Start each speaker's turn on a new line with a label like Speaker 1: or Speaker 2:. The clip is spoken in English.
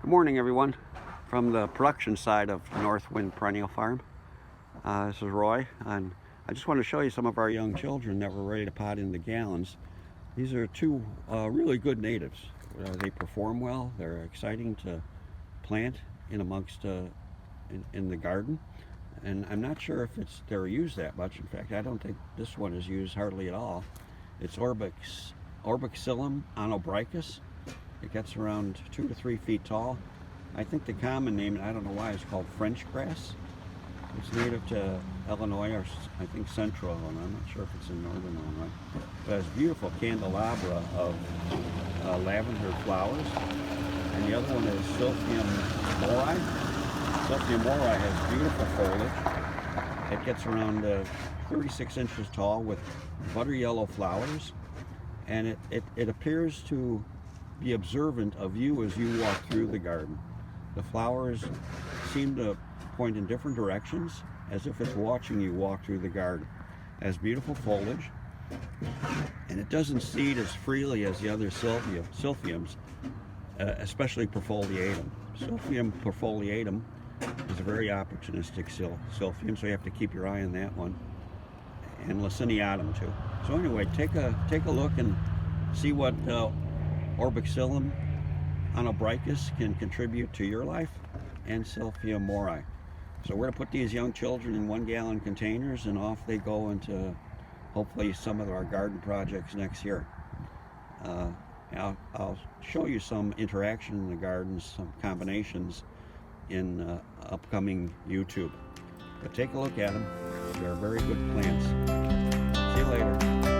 Speaker 1: Good morning, everyone, from the production side of Northwind Perennial Farm. This is Roy, and I just want to show you some of our young children that were ready to pot in the gallons. These are two really good natives. They perform well. They're exciting to plant in amongst in the garden, and I'm not sure if they're used that much. In fact, I don't think this one is used hardly at all. It's Orbexilum onobrychis. It gets around 2 to 3 feet tall. I think the common name, I don't know why, it's called French grass. It's native to Illinois, or I think central Illinois. I'm not sure if it's in northern Illinois. But it has beautiful candelabra of lavender flowers. And the other one is Silphium mohrii. Silphium mohrii has beautiful foliage. It gets around 36 inches tall with butter yellow flowers. And it appears to be observant of you as you walk through the garden. The flowers seem to point in different directions, as if it's watching you walk through the garden. It has beautiful foliage, and it doesn't seed as freely as the other Silphiums, especially perfoliatum. Silphium perfoliatum is a very opportunistic Silphium, so you have to keep your eye on that one, and laciniatum too. So anyway, take a look and see what Orbexilum onobrychis can contribute to your life, and Silphium mohrii. So we're going to put these young children in 1-gallon containers, and off they go into hopefully some of our garden projects next year. I'll show you some interaction in the gardens, some combinations in upcoming YouTube. But take a look at them. They're very good plants. See you later.